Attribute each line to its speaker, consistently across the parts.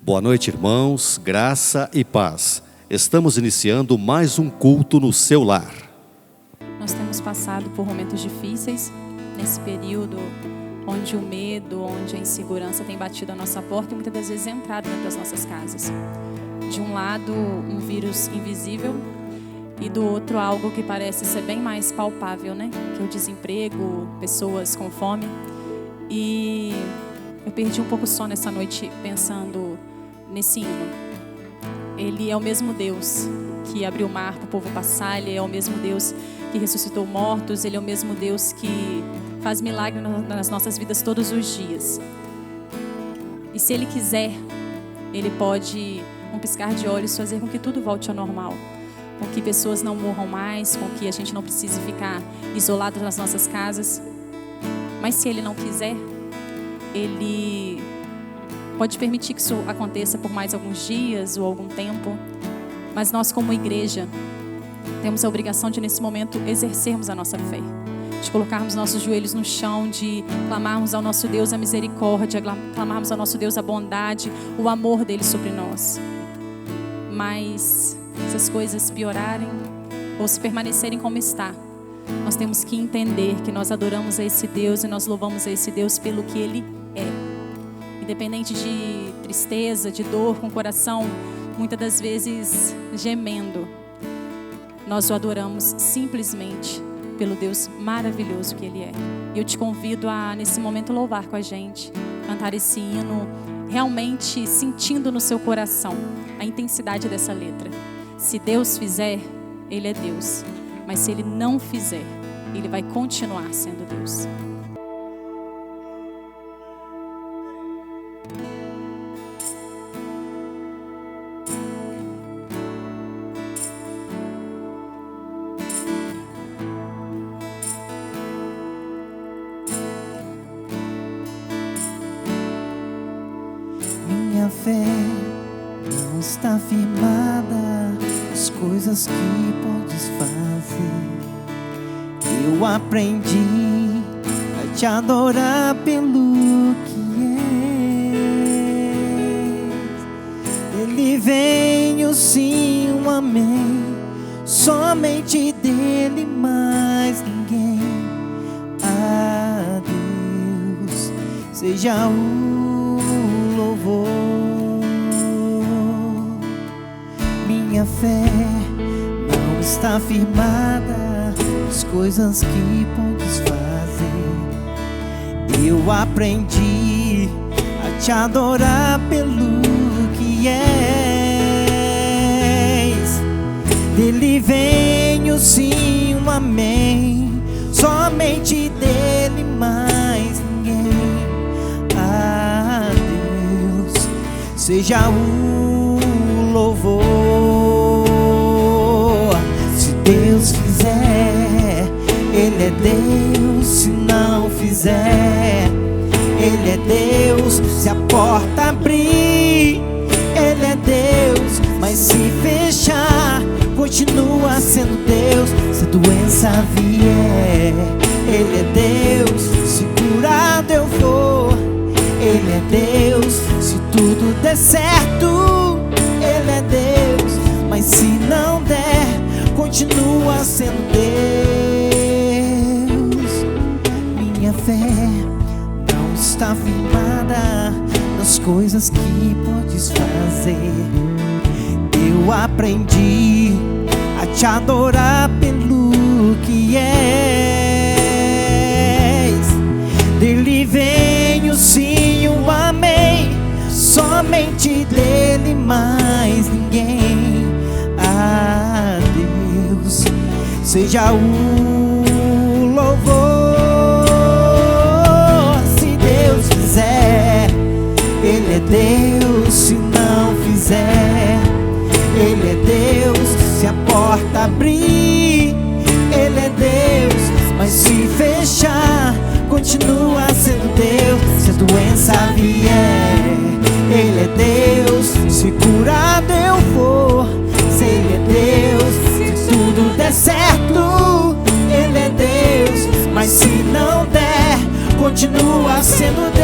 Speaker 1: Boa noite, irmãos, graça e paz. Estamos iniciando mais um culto no seu lar.
Speaker 2: Nós temos passado por momentos difíceis nesse período onde o medo, onde a insegurança tem batido a nossa porta e muitas das vezes entrado dentro das nossas casas. De um lado, um vírus invisível e do outro, algo que parece ser bem mais palpável, né? Que é o desemprego, pessoas com fome. E eu perdi um pouco o sono essa noite pensando nesse hino. Ele é o mesmo Deus que abriu o mar para o povo passar, Ele é o mesmo Deus que ressuscitou mortos, Ele é o mesmo Deus que faz milagre nas nossas vidas todos os dias. E se Ele quiser, Ele pode, um piscar de olhos, fazer com que tudo volte ao normal, com que pessoas não morram mais, com que a gente não precise ficar isolado nas nossas casas. Mas se Ele não quiser, Ele pode permitir que isso aconteça por mais alguns dias ou algum tempo. Mas nós, como igreja, temos a obrigação de, nesse momento, exercermos a nossa fé, de colocarmos nossos joelhos no chão, de clamarmos ao nosso Deus a misericórdia, clamarmos ao nosso Deus a bondade, o amor dele sobre nós. Mas se as coisas piorarem ou se permanecerem como está, nós temos que entender que nós adoramos a esse Deus e nós louvamos a esse Deus pelo que Ele é. Independente de tristeza, de dor, com o coração muitas das vezes gemendo, nós o adoramos simplesmente pelo Deus maravilhoso que Ele é. E eu te convido a, nesse momento, louvar com a gente, cantar esse hino, realmente sentindo no seu coração a intensidade dessa letra. Se Deus fizer, Ele é Deus. Mas se Ele não fizer, Ele vai continuar sendo Deus.
Speaker 3: Minha fé não está firmada nas coisas que podes fazer. Eu aprendi a te adorar pelo que és. Dele vem o sim, o amém, somente dele, mais ninguém. A Deus seja o louvor. Minha fé não está firmada nas coisas que podes fazer. Eu aprendi a te adorar pelo que és. Dele vem o sim, o amém, somente dele, mais ninguém. A Deus seja o louvor. Se Deus fizer, Ele é Deus. Se não fizer, Ele é Deus. Se a porta abrir, Ele é Deus. Mas se fechar, continua sendo Deus. Se a doença vier, Ele é Deus. Se curado eu for, Ele é Deus. Se tudo der certo, Ele é Deus. Mas se não der, continua sendo Deus. Minha fé não está firmada nas coisas que podes fazer. Eu aprendi a te adorar pelo que és. Dele vem o sim, o amém, somente dele, mais ninguém. A Deus seja o louvor. Se Deus fizer, Ele é Deus. Se não fizer, Ele é Deus. Se a porta abrir, Ele é Deus. Mas se fechar, continua sendo Deus. Se a doença vier, Ele é Deus. Se curado eu for, se Ele é Deus. Se tudo der certo, Ele é Deus. Mas se não der, continua sendo Deus.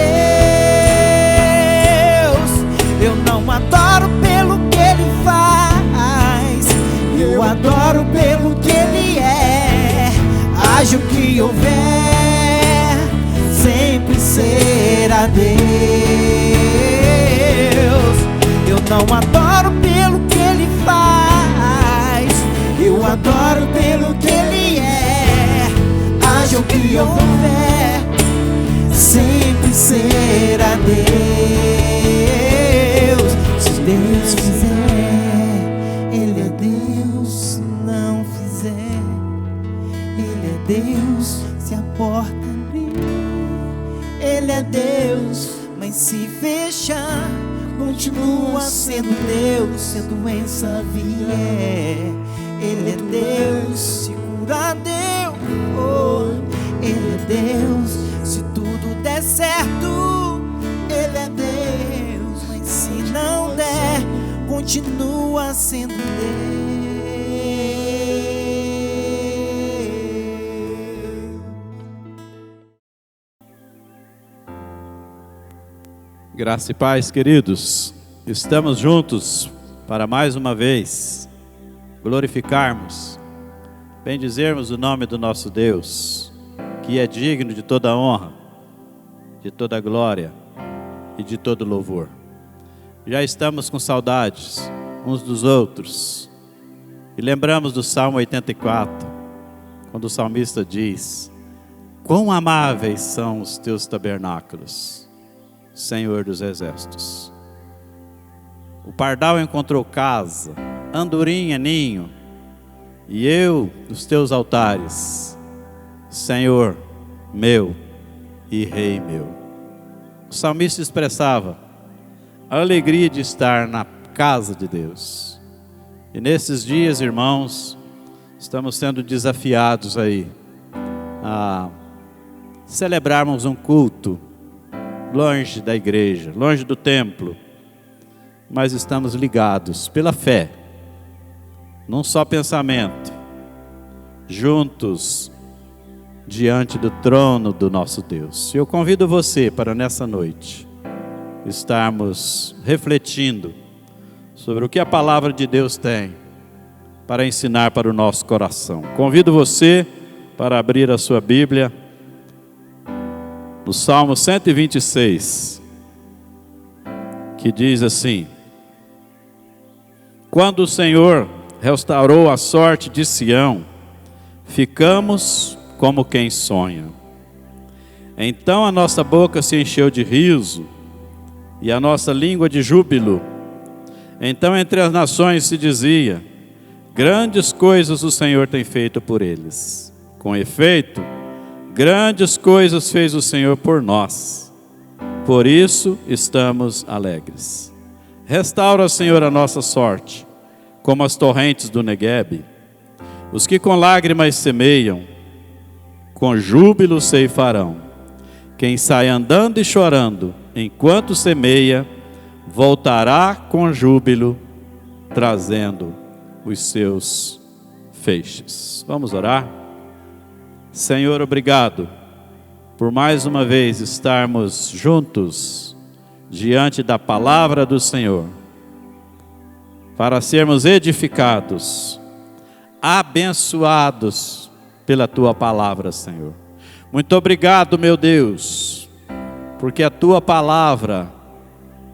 Speaker 3: Eu não não adoro pelo que Ele faz, eu adoro pelo que Ele é. Haja o que houver, sempre será Deus. Eu não adoro pelo que Ele faz, eu adoro pelo que Ele é. Haja o que houver, sempre será Deus. Se Deus fizer, Ele é Deus. Se não fizer, Ele é Deus. Se a porta abrir, Ele é Deus. Mas se fechar, continua sendo Deus. Se a doença vier, Ele é Deus. Se curar, Deus, Ele é Deus. Se tudo der certo, Ele é Deus. Mas se não der, continua sendo Deus.
Speaker 4: Graça e paz, queridos. Estamos juntos para mais uma vez glorificarmos, bendizermos o nome do nosso Deus, que é digno de toda honra, de toda glória e de todo louvor. Já estamos com saudades uns dos outros e lembramos do Salmo 84, quando o salmista diz: quão amáveis são os teus tabernáculos, Senhor dos exércitos. O pardal encontrou casa, andorinha ninho, e eu os teus altares, Senhor meu e Rei meu. O salmista expressava a alegria de estar na casa de Deus. E nesses dias, irmãos, estamos sendo desafiados aí a celebrarmos um culto longe da igreja, longe do templo, mas estamos ligados pela fé, num só pensamento, juntos diante do trono do nosso Deus. Eu convido você para nessa noite estarmos refletindo sobre o que a palavra de Deus tem para ensinar para o nosso coração. Convido você para abrir a sua Bíblia no Salmo 126, que diz assim: quando o Senhor restaurou a sorte de Sião, ficamos como quem sonha. Então a nossa boca se encheu de riso e a nossa língua de júbilo. Então entre as nações se dizia: grandes coisas o Senhor tem feito por eles. Com efeito, grandes coisas fez o Senhor por nós, por isso estamos alegres. Restaura, Senhor, a nossa sorte, como as torrentes do Neguebe. Os que com lágrimas semeiam, com júbilo ceifarão. Quem sai andando e chorando, enquanto semeia, voltará com júbilo, trazendo os seus feixes. Vamos orar? Senhor, obrigado por mais uma vez estarmos juntos diante da palavra do Senhor, para sermos edificados, abençoados pela Tua palavra, Senhor. Muito obrigado, meu Deus, porque a Tua palavra,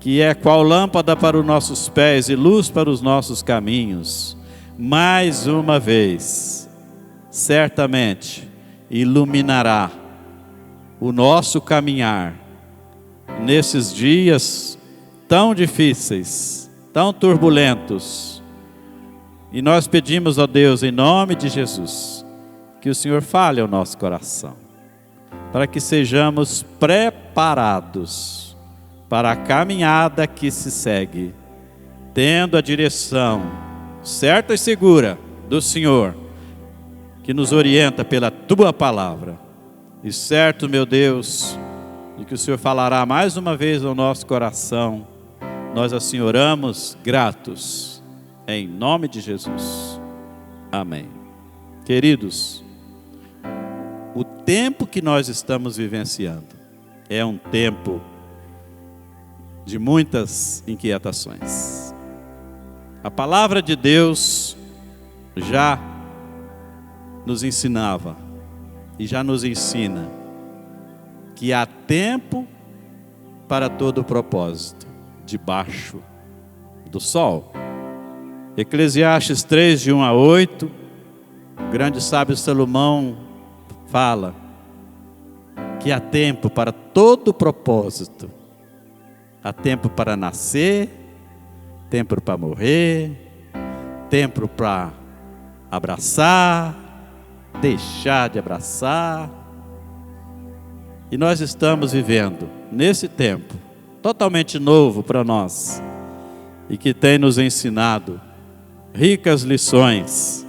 Speaker 4: que é qual lâmpada para os nossos pés e luz para os nossos caminhos, mais uma vez, certamente, iluminará o nosso caminhar nesses dias tão difíceis, tão turbulentos. E nós pedimos a Deus, em nome de Jesus, que o Senhor fale ao nosso coração, para que sejamos preparados para a caminhada que se segue, tendo a direção certa e segura do Senhor, que nos orienta pela Tua palavra. E certo, meu Deus, de que o Senhor falará mais uma vez ao nosso coração. Nós assim oramos, gratos, em nome de Jesus. Amém. Queridos, o tempo que nós estamos vivenciando é um tempo de muitas inquietações. A palavra de Deus já nos ensinava e já nos ensina que há tempo para todo propósito debaixo do sol. Eclesiastes 3, de 1 a 8, o grande sábio Salomão fala que há tempo para todo propósito. Há tempo para nascer, tempo para morrer, tempo para abraçar, deixar de abraçar. E nós estamos vivendo nesse tempo totalmente novo para nós e que tem nos ensinado ricas lições,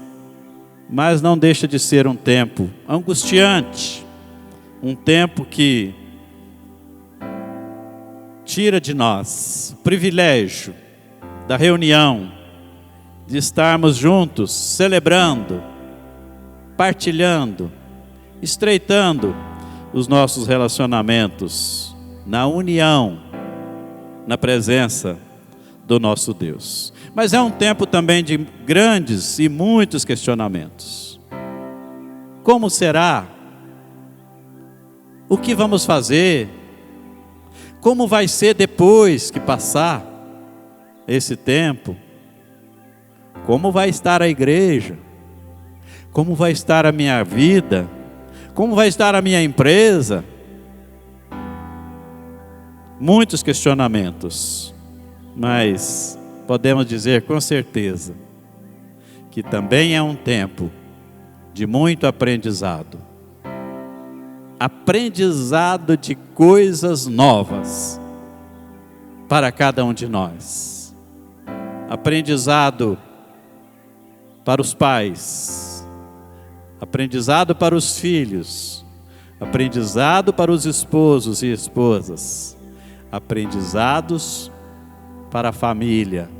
Speaker 4: mas não deixa de ser um tempo angustiante, um tempo que tira de nós o privilégio da reunião, de estarmos juntos, celebrando, partilhando, estreitando os nossos relacionamentos na união, na presença do nosso Deus. Mas é um tempo também de grandes e muitos questionamentos. Como será? O que vamos fazer? Como vai ser depois que passar esse tempo? Como vai estar a igreja? Como vai estar a minha vida? Como vai estar a minha empresa? Muitos questionamentos, mas podemos dizer com certeza que também é um tempo de muito aprendizado. Aprendizado de coisas novas para cada um de nós. Aprendizado para os pais, aprendizado para os filhos, aprendizado para os esposos e esposas, aprendizados para a família,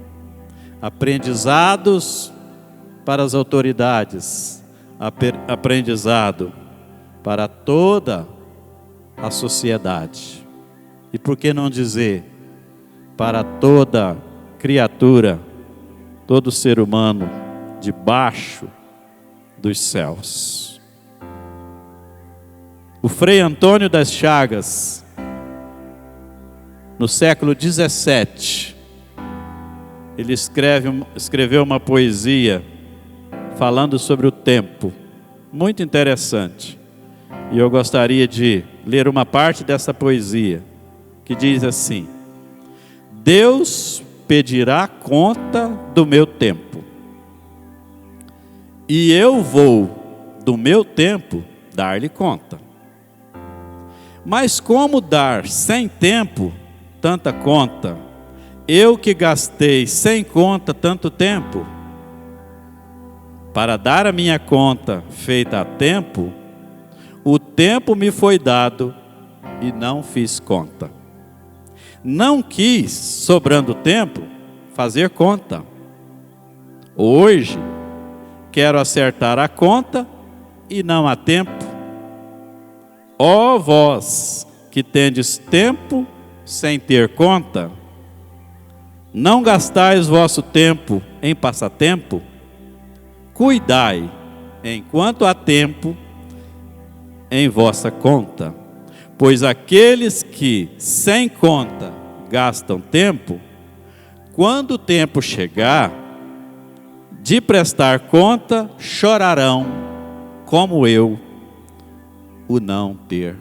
Speaker 4: aprendizados para as autoridades, aprendizado para toda a sociedade. E por que não dizer para toda criatura, todo ser humano debaixo dos céus. O Frei Antônio das Chagas, no século 17, ele escreveu uma poesia falando sobre o tempo, muito interessante. E eu gostaria de ler uma parte dessa poesia, que diz assim: Deus pedirá conta do meu tempo, e eu vou do meu tempo dar-lhe conta. Mas como dar sem tempo tanta conta, eu que gastei sem conta tanto tempo? Para dar a minha conta feita a tempo, o tempo me foi dado e não fiz conta. Não quis, sobrando tempo, fazer conta. Hoje, quero acertar a conta e não há tempo. Ó vós que tendes tempo sem ter conta, não gastais vosso tempo em passatempo? Cuidai, enquanto há tempo, em vossa conta, pois aqueles que sem conta gastam tempo, quando o tempo chegar de prestar conta, chorarão como eu, o não ter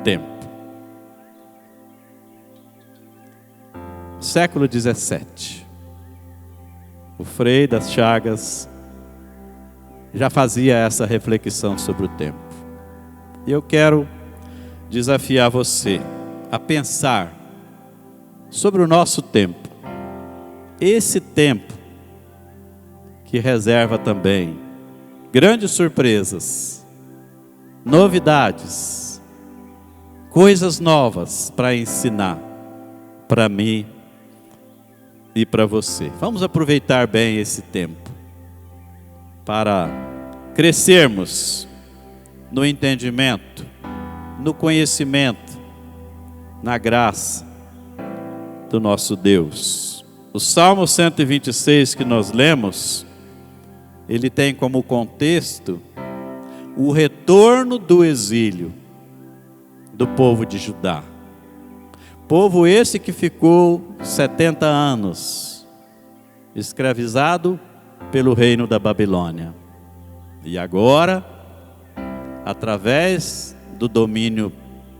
Speaker 4: tempo. Século 17, o Frei das Chagas já fazia essa reflexão sobre o tempo. E eu quero desafiar você a pensar sobre o nosso tempo. Esse tempo que reserva também grandes surpresas, novidades, coisas novas para ensinar para mim e para você. Vamos aproveitar bem esse tempo para crescermos no entendimento, no conhecimento, na graça, do nosso Deus. O Salmo 126 que nós lemos, ele tem como contexto o retorno do exílio do povo de Judá. Povo esse que ficou 70 anos escravizado pelo reino da Babilônia. E agora, através do domínio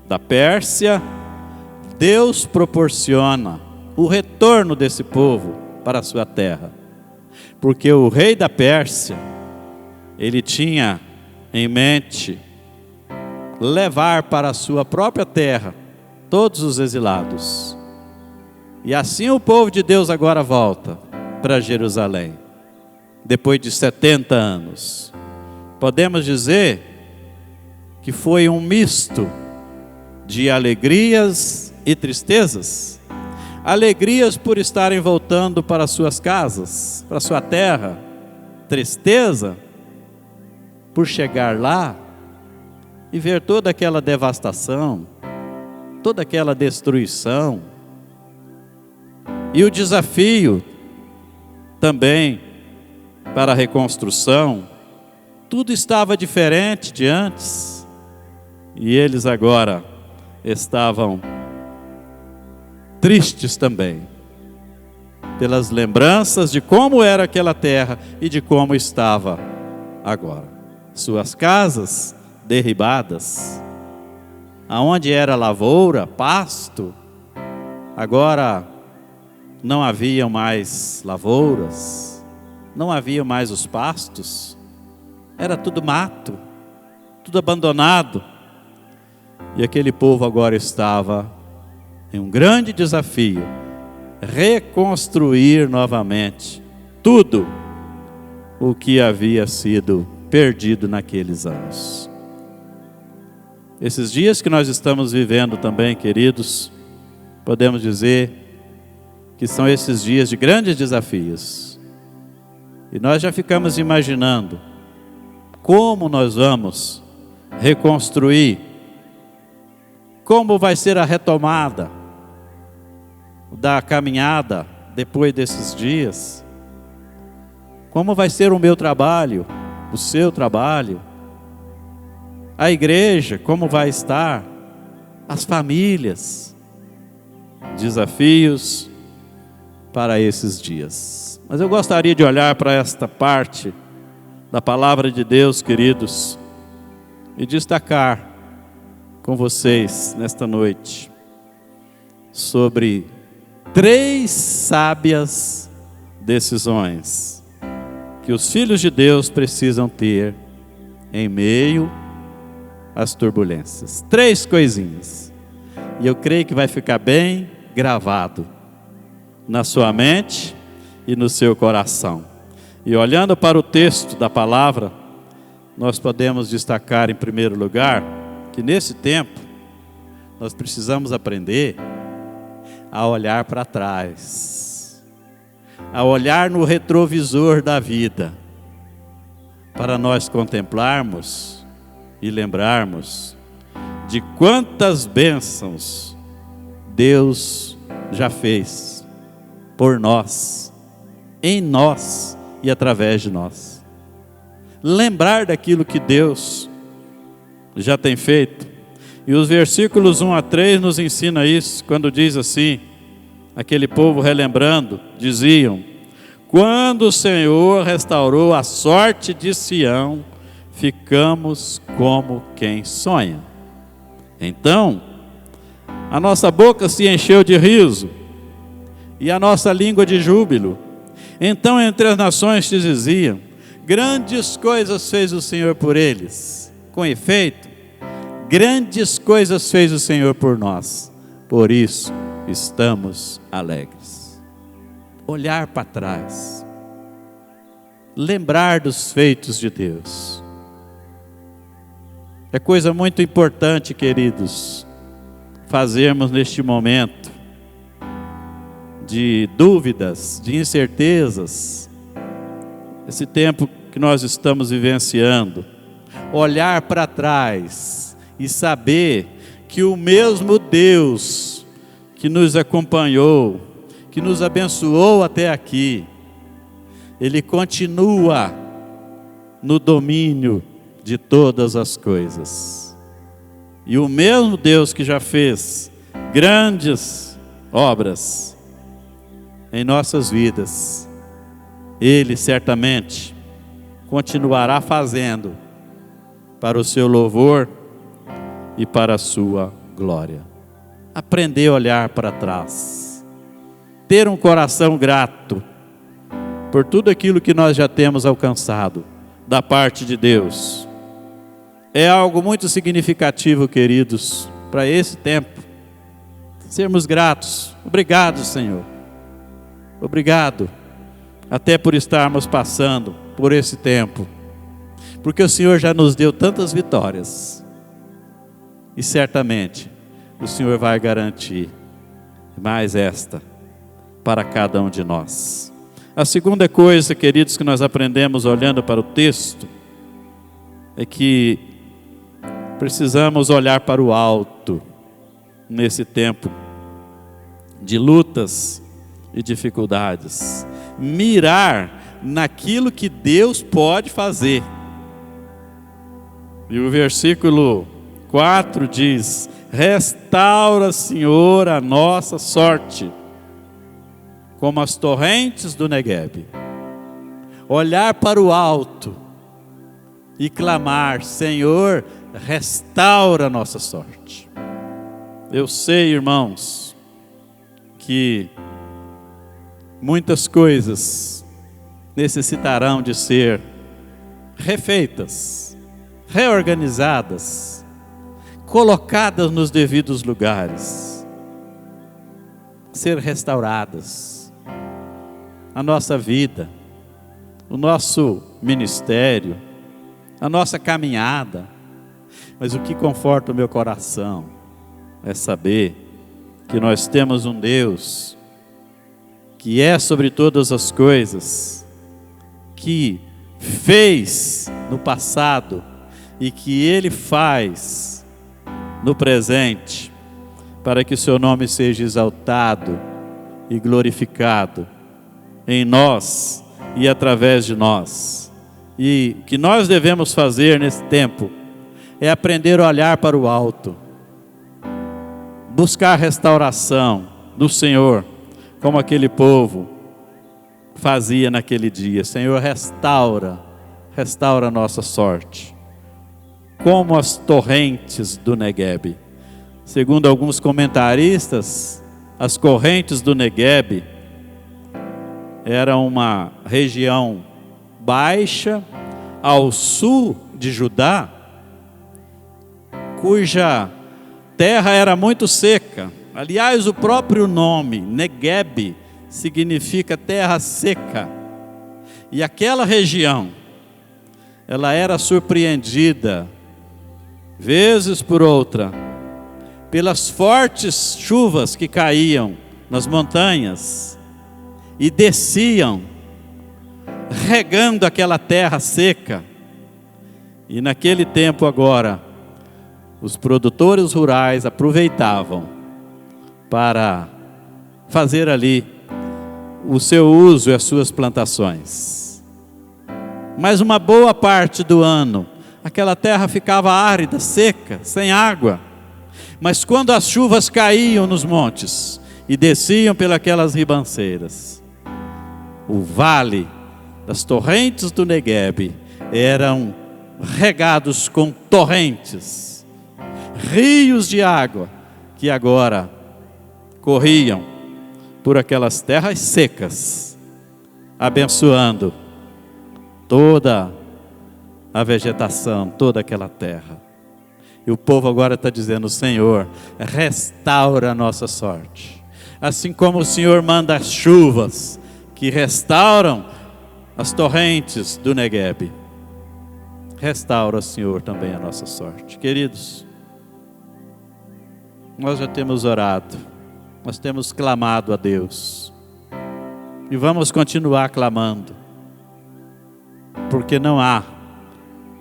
Speaker 4: da Pérsia, Deus proporciona o retorno desse povo para a sua terra. Porque o rei da Pérsia, ele tinha em mente levar para a sua própria terra todos os exilados. E assim o povo de Deus agora volta para Jerusalém, depois de 70 anos. Podemos dizer que foi um misto de alegrias e tristezas. Alegrias por estarem voltando para suas casas, para sua terra. Tristeza por chegar lá e ver toda aquela devastação, toda aquela destruição. E o desafio também para a reconstrução. Tudo estava diferente de antes. E eles agora estavam tristes também, pelas lembranças de como era aquela terra e de como estava agora. Suas casas derribadas, aonde era lavoura, pasto, agora não havia mais lavouras, não havia mais os pastos, era tudo mato, tudo abandonado. E aquele povo agora estava em um grande desafio, reconstruir novamente tudo o que havia sido perdido naqueles anos. Esses dias que nós estamos vivendo também, queridos, podemos dizer que são esses dias de grandes desafios. E nós já ficamos imaginando como nós vamos reconstruir, como vai ser a retomada da caminhada depois desses dias, como vai ser o meu trabalho, o seu trabalho, a igreja, como vai estar, as famílias, desafios para esses dias. Mas eu gostaria de olhar para esta parte da palavra de Deus, queridos, e destacar com vocês nesta noite sobre 3 sábias decisões que os filhos de Deus precisam ter em meio às turbulências. 3 coisinhas, e eu creio que vai ficar bem gravado na sua mente e no seu coração. E olhando para o texto da palavra, nós podemos destacar em primeiro lugar que nesse tempo nós precisamos aprender a olhar para trás, a olhar no retrovisor da vida, para nós contemplarmos e lembrarmos de quantas bênçãos Deus já fez por nós, em nós e através de nós. Lembrar daquilo que Deus já tem feito. E os versículos 1 a 3 nos ensina isso, quando diz assim, aquele povo relembrando, diziam: quando o Senhor restaurou a sorte de Sião, ficamos como quem sonha. Então, a nossa boca se encheu de riso, e a nossa língua de júbilo. Então entre as nações te diziam: grandes coisas fez o Senhor por eles. Com efeito, grandes coisas fez o Senhor por nós, por isso estamos alegres. Olhar para trás, lembrar dos feitos de Deus, é coisa muito importante, queridos, fazermos neste momento de dúvidas, de incertezas, esse tempo que nós estamos vivenciando. Olhar para trás e saber que o mesmo Deus que nos acompanhou, que nos abençoou até aqui, Ele continua no domínio de todas as coisas. E o mesmo Deus que já fez grandes obras em nossas vidas, Ele certamente continuará fazendo para o seu louvor e para a sua glória. Aprender a olhar para trás, ter um coração grato por tudo aquilo que nós já temos alcançado da parte de Deus. É algo muito significativo, queridos, para esse tempo. Sermos gratos. Obrigado, Senhor. Obrigado, até por estarmos passando por esse tempo, porque o Senhor já nos deu tantas vitórias, e certamente o Senhor vai garantir mais esta para cada um de nós. A segunda coisa, queridos, que nós aprendemos olhando para o texto, é que precisamos olhar para o alto nesse tempo de lutas e dificuldades, mirar naquilo que Deus pode fazer. E o versículo 4 diz: restaura, Senhor, a nossa sorte, como as torrentes do Neguebe. Olhar para o alto e clamar: Senhor, restaura a nossa sorte. Eu sei, irmãos, que muitas coisas necessitarão de ser refeitas, reorganizadas, colocadas nos devidos lugares, ser restauradas. A nossa vida, o nosso ministério, a nossa caminhada. Mas o que conforta o meu coração é saber que nós temos um Deus que é sobre todas as coisas, que fez no passado e que Ele faz no presente, para que o seu nome seja exaltado e glorificado em nós e através de nós. E o que nós devemos fazer nesse tempo é aprender a olhar para o alto, buscar a restauração do Senhor, como aquele povo fazia naquele dia. Senhor, restaura a nossa sorte, como as torrentes do Neguebe. Segundo alguns comentaristas, as correntes do Neguebe eram uma região baixa ao sul de Judá, cuja terra era muito seca. Aliás, o próprio nome, Neguebe, significa terra seca. E aquela região, ela era surpreendida, vezes por outra, pelas fortes chuvas que caíam nas montanhas e desciam, regando aquela terra seca. E naquele tempo agora, os produtores rurais aproveitavam para fazer ali o seu uso e as suas plantações. Mas uma boa parte do ano, aquela terra ficava árida, seca, sem água. Mas quando as chuvas caíam nos montes e desciam pelas ribanceiras, o vale das torrentes do Neguebe eram regados com torrentes, rios de água que agora corriam por aquelas terras secas, abençoando toda a vegetação, toda aquela terra. E o povo agora está dizendo: Senhor, restaura a nossa sorte. Assim como o Senhor manda as chuvas que restauram as torrentes do Neguebe, restaura, Senhor, também a nossa sorte. Queridos, nós já temos orado, nós temos clamado a Deus, e vamos continuar clamando, porque não há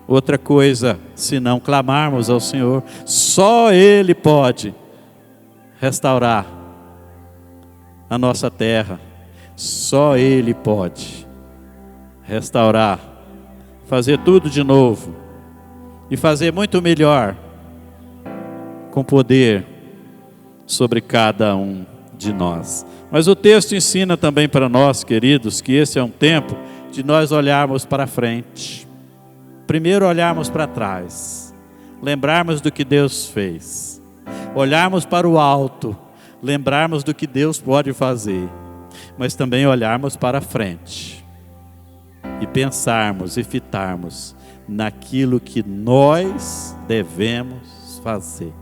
Speaker 4: outra coisa senão clamarmos ao Senhor. Só Ele pode restaurar a nossa terra. Só Ele pode restaurar, fazer tudo de novo e fazer muito melhor, com poder sobre cada um de nós. Mas o texto ensina também para nós, queridos, que esse é um tempo de nós olharmos para frente. Primeiro olharmos para trás, lembrarmos do que Deus fez. Olharmos para o alto, lembrarmos do que Deus pode fazer. Mas também olharmos para frente e pensarmos e fitarmos naquilo que nós devemos fazer.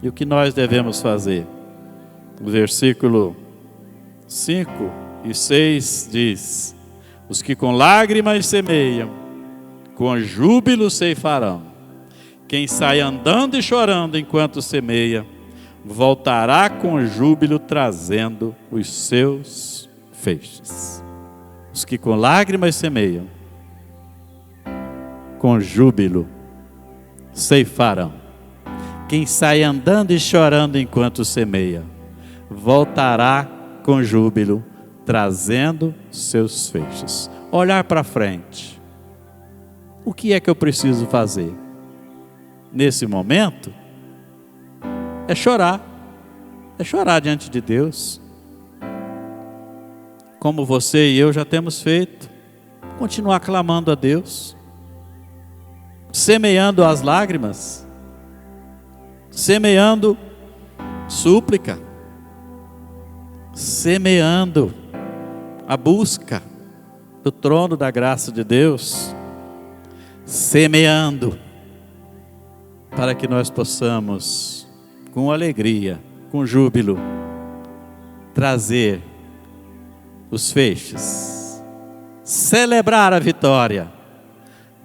Speaker 4: E o que nós devemos fazer? O versículo 5 e 6 diz: os que com lágrimas semeiam, com júbilo ceifarão. Quem sai andando e chorando enquanto semeia, voltará com júbilo trazendo os seus feixes. Os que com lágrimas semeiam, com júbilo ceifarão. Quem sai andando e chorando enquanto semeia, voltará com júbilo trazendo seus feixes. Olhar para frente. O que é que eu preciso fazer? Nesse momento, é chorar diante de Deus, como você e eu já temos feito. Continuar clamando a Deus, semeando as lágrimas, semeando súplica, semeando a busca do trono da graça de Deus, semeando para que nós possamos, com alegria, com júbilo, trazer os feixes, celebrar a vitória,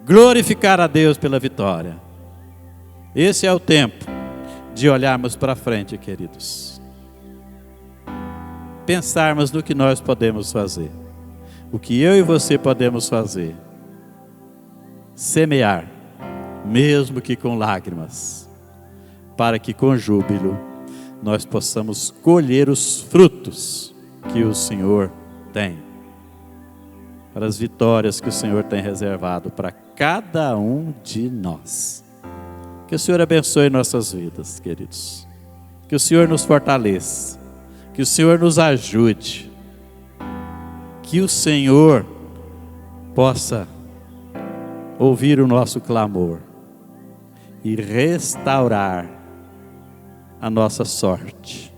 Speaker 4: glorificar a Deus pela vitória. Esse é o tempo de olharmos para frente, queridos. Pensarmos no que nós podemos fazer, o que eu e você podemos fazer. Semear, mesmo que com lágrimas, para que com júbilo nós possamos colher os frutos que o Senhor tem, para as vitórias que o Senhor tem reservado para cada um de nós. Que o Senhor abençoe nossas vidas, queridos. Que o Senhor nos fortaleça, que o Senhor nos ajude, que o Senhor possa ouvir o nosso clamor e restaurar a nossa sorte,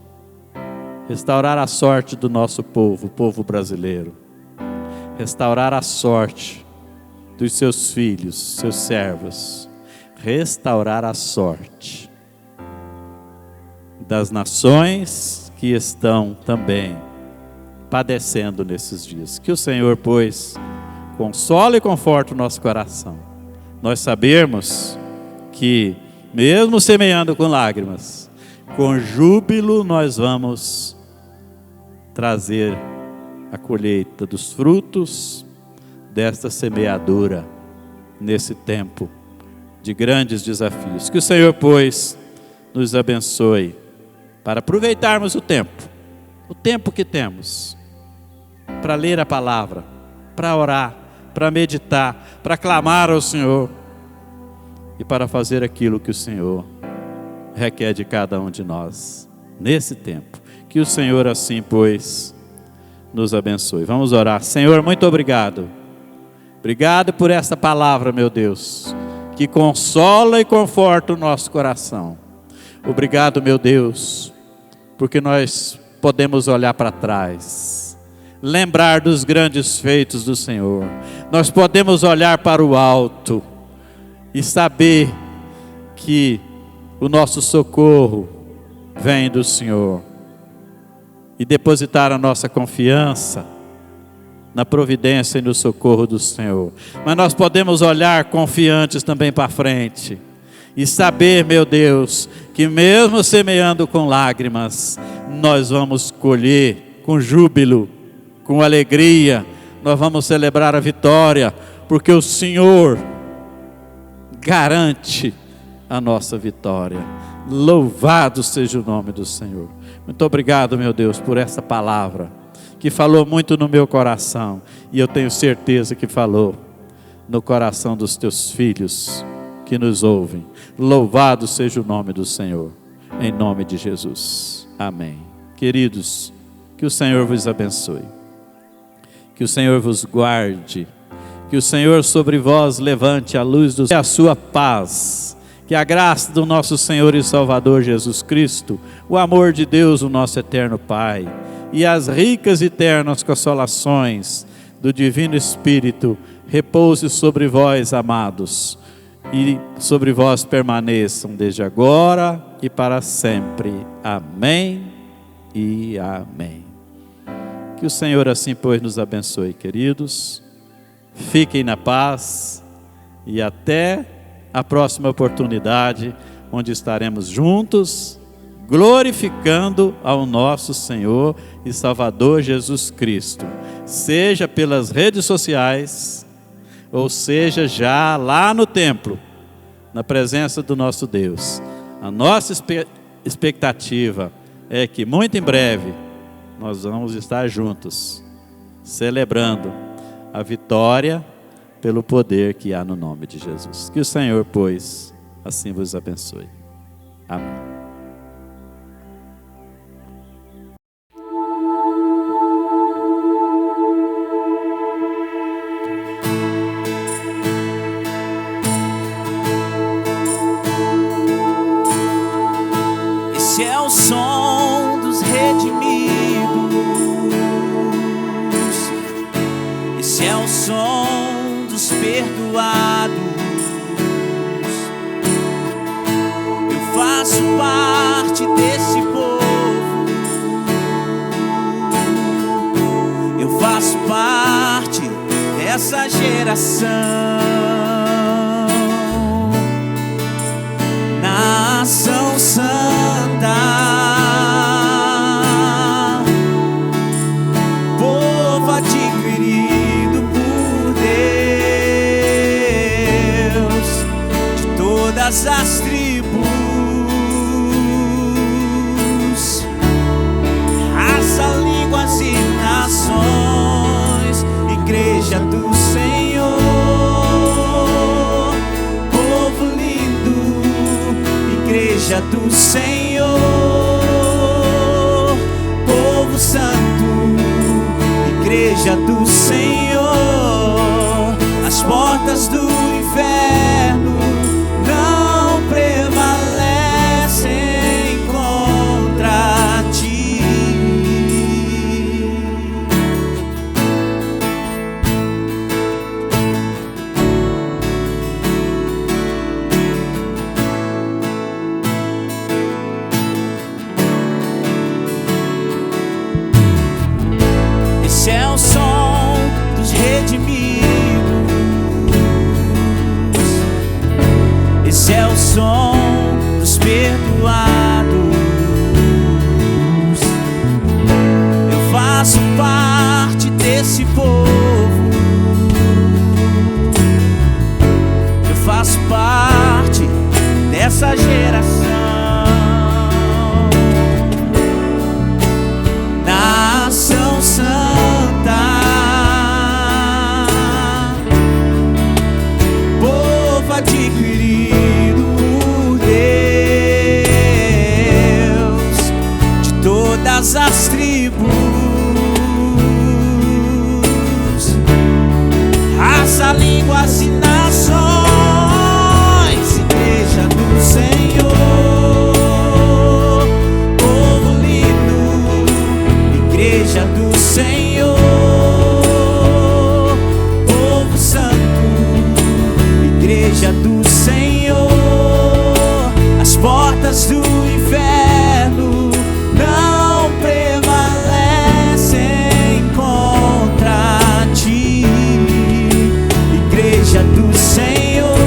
Speaker 4: restaurar a sorte do nosso povo, o povo brasileiro, restaurar a sorte dos seus filhos, seus servos, restaurar a sorte das nações que estão também padecendo nesses dias. Que o Senhor, pois, consola e conforta o nosso coração. Nós sabemos que, mesmo semeando com lágrimas, com júbilo nós vamos trazer a colheita dos frutos desta semeadura nesse tempo de grandes desafios. Que o Senhor, pois, nos abençoe para aproveitarmos o tempo que temos para ler a palavra, para orar, para meditar, para clamar ao Senhor e para fazer aquilo que o Senhor requer de cada um de nós nesse tempo. Que o Senhor assim, pois, nos abençoe. Vamos orar. Senhor, muito obrigado. Obrigado por esta palavra, meu Deus, que consola e conforta o nosso coração. Obrigado, meu Deus, porque nós podemos olhar para trás, lembrar dos grandes feitos do Senhor. Nós podemos olhar para o alto e saber que o nosso socorro vem do Senhor e depositar a nossa confiança na providência e no socorro do Senhor. Mas nós podemos olhar confiantes também para frente e saber, meu Deus, que mesmo semeando com lágrimas, nós vamos colher com júbilo, com alegria. Nós vamos celebrar a vitória, porque o Senhor garante a nossa vitória. Louvado seja o nome do Senhor. Muito obrigado, meu Deus, por essa palavra que falou muito no meu coração, e eu tenho certeza que falou no coração dos teus filhos que nos ouvem. Louvado seja o nome do Senhor, em nome de Jesus. Amém. Queridos, que o Senhor vos abençoe, que o Senhor vos guarde, que o Senhor sobre vós levante a luz do céu, a sua paz, que a graça do nosso Senhor e Salvador Jesus Cristo, o amor de Deus, o nosso eterno Pai, e as ricas e eternas consolações do Divino Espírito repouse sobre vós, amados, e sobre vós permaneçam desde agora e para sempre. Amém e amém. Que o Senhor assim, pois, nos abençoe, queridos. Fiquem na paz e até a próxima oportunidade, onde estaremos juntos, glorificando ao nosso Senhor e Salvador Jesus Cristo, seja pelas redes sociais, ou seja já lá no templo, na presença do nosso Deus. A nossa expectativa é que muito em breve nós vamos estar juntos, celebrando a vitória pelo poder que há no nome de Jesus. Que o Senhor, pois, assim vos abençoe. Amém.
Speaker 3: Esse é o som dos redimidos. Esse é o som dos perdoados. Eu faço parte desse povo. Eu faço parte dessa geração. Nação Santa, povo adquirido por Deus, de todas as tribos, raça, línguas e nações, igreja do Senhor, povo lindo, igreja do Senhor, povo santo, igreja do Senhor. As portas do inferno não prevalecem contra ti. Esse é o som dos redimidos. Esse é o som dos perdoados. Eu faço parte desse povo. Eu faço parte dessa geração. Nação Santa, povo adquirido por Deus, de todas as tribos, raça, línguas e nações, igreja do Senhor, povo lindo, igreja do Senhor, povo santo, igreja do Senhor. As portas do inferno não prevalecem contra ti, igreja do Senhor,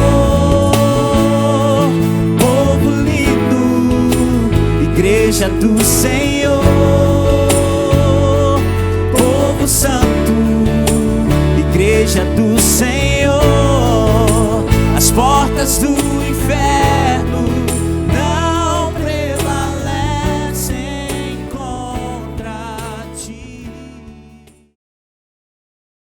Speaker 3: povo lindo, igreja do Senhor, povo santo, igreja do Senhor. As portas do